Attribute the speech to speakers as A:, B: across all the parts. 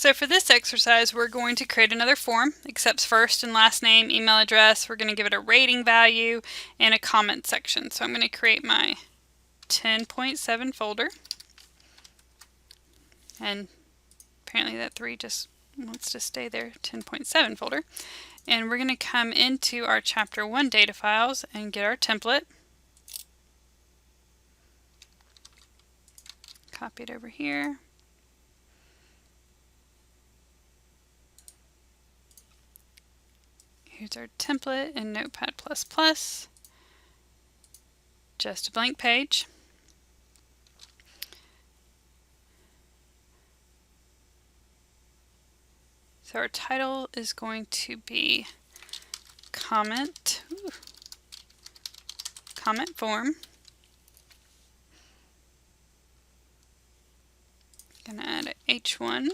A: So for this exercise, we're going to create another form, accepts first and last name, email address. We're going to give it a rating value and a comment section. So I'm going to create my 10.7 folder. And apparently that 3 just wants to stay there, 10.7 folder. And we're going to come into our Chapter 1 data files and get our template. Copy it over here. Here's our template in Notepad++. Just a blank page. So our title is going to be comment form. Gonna add a H1.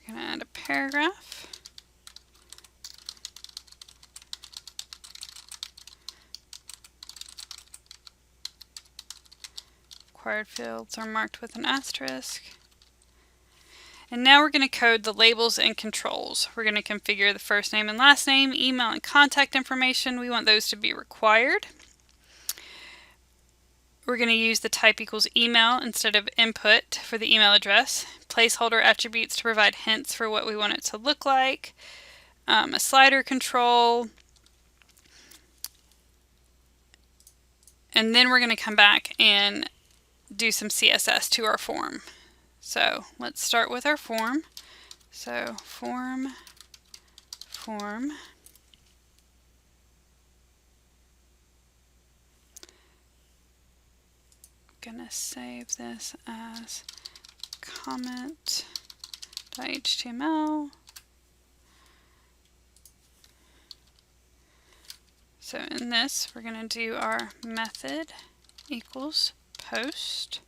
A: We're gonna add a paragraph. Required fields are marked with an asterisk. And now we're going to code the labels and controls. We're going to configure the first name and last name, email and contact information. We want those to be required. We're going to use the type equals email instead of input for the email address. Placeholder attributes to provide hints for what we want it to look like. A slider control. And then we're going to come back and do some CSS to our form. So let's start with our form. So form. I'm gonna save this as comment.html. So in this, we're gonna do our method equals post.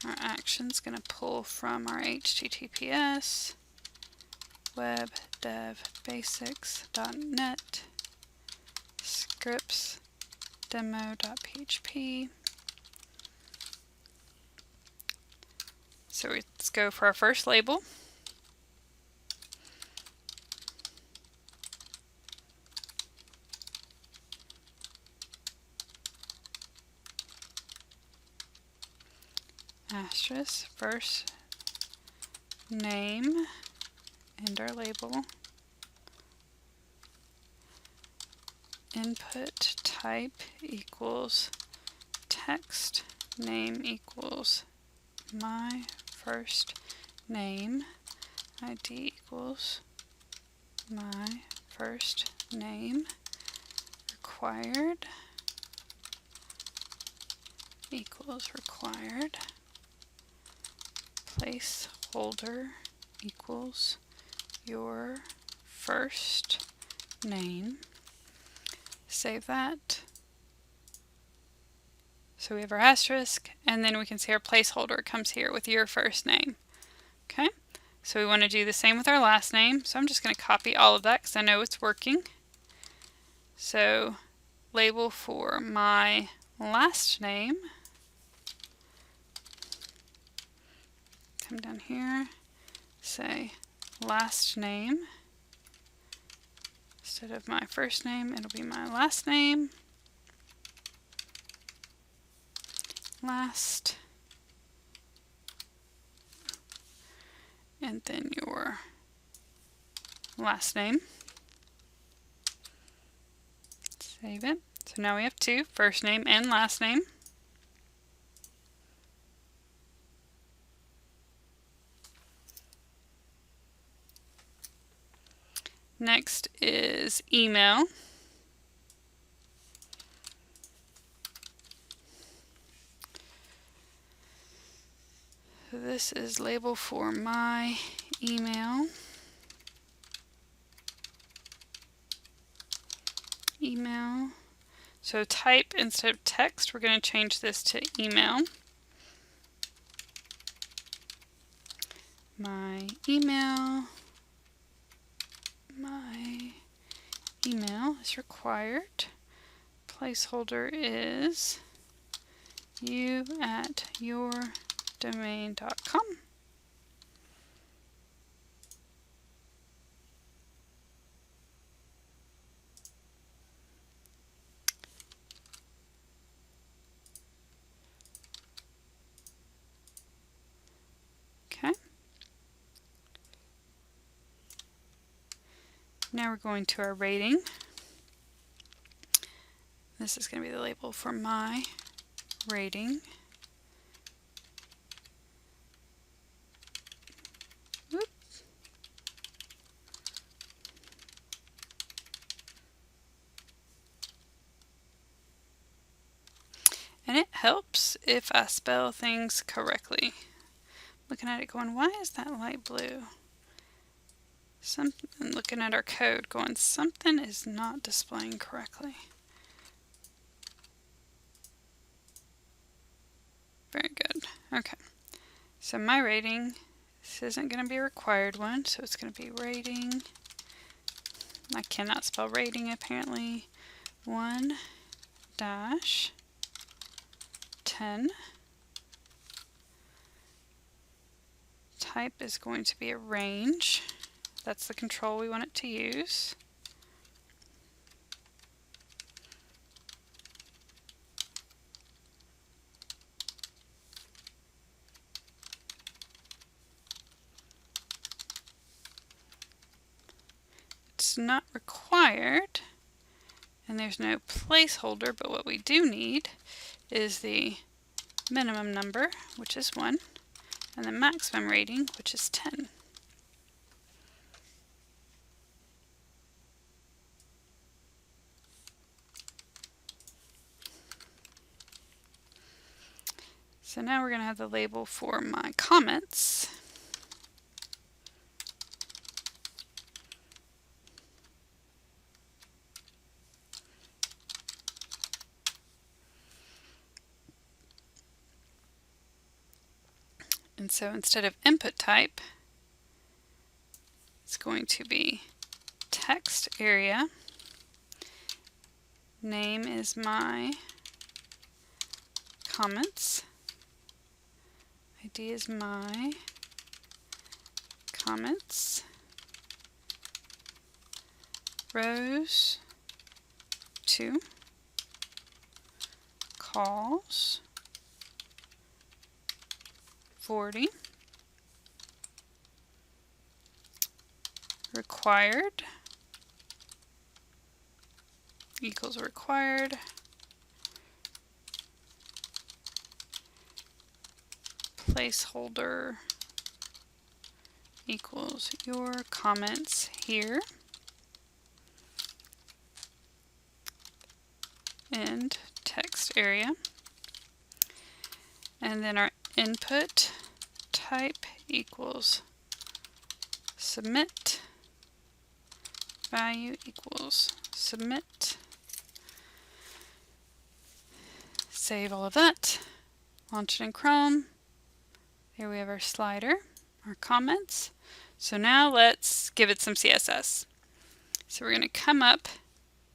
A: Our action's going to pull from our HTTPS web dev basics.net scripts demo.php. So let's go for our first label. Asterisk, first name, and our label. Input type equals text, name equals my first name, ID equals my first name, required equals required, placeholder equals your first name. Save that. So we have our asterisk, and then we can see our placeholder comes here with your first name. Okay, so we want to do the same with our last name. So I'm just going to copy all of that because I know it's working. So label for my last name. Come down here, say last name. Instead of my first name, it'll be my last name. Last. And then your last name. Save it. So now we have two, first name and last name. Next is email. So this is label for my email. Email. So type instead of text, we're going to change this to email. My email. My email is required. Placeholder is you@yourdomain.com. Okay. Now we're going to our rating. This is going to be the label for my rating. Whoop. And it helps if I spell things correctly. Looking at it going, why is that light blue? Looking at our code going, something is not displaying correctly. Very good. Okay. So my rating, this isn't going to be a required one, so it's going to be rating. I cannot spell rating apparently. 1-10. Type is going to be a range. That's the control we want it to use. It's not required, and there's no placeholder, but what we do need is the minimum number, which is 1, and the maximum rating, which is 10. So now we're going to have the label for my comments. And so instead of input type, it's going to be text area. Name is my comments. ID is my comments. Rows 2. Calls 40. Required equals required. Placeholder equals your comments here. And text area. And then our input type equals submit. Value equals submit. Save all of that. Launch it in Chrome. Here we have our slider, our comments. So now let's give it some CSS. So we're going to come up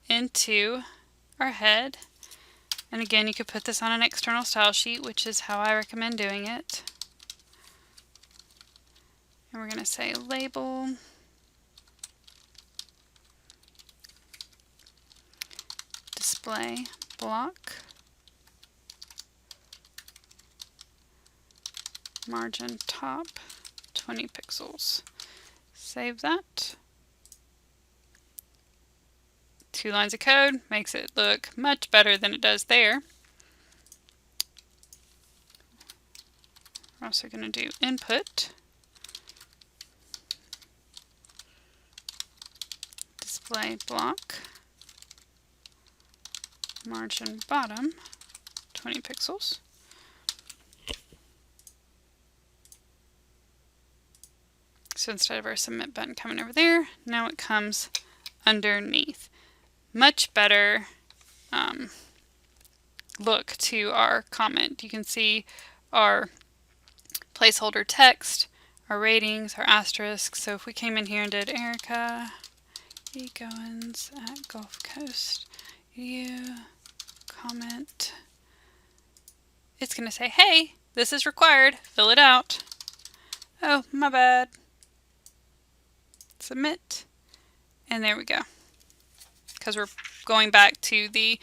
A: into our head. And again, you could put this on an external style sheet, which is how I recommend doing it. And we're going to say label. Display block. Margin top 20 pixels. Save that. 2 lines of code makes it look much better than it does there. We're also going to do input, display block, margin bottom 20 pixels. So instead of our submit button coming over there, now it comes underneath. Much better look to our comment. You can see our placeholder text, our ratings, our asterisks. So if we came in here and did Erica Goins at Gulf Coast. You comment. It's going to say, hey, this is required. Fill it out. Oh, my bad. Submit. And there we go. Because we're going back to the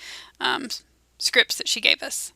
A: scripts that she gave us.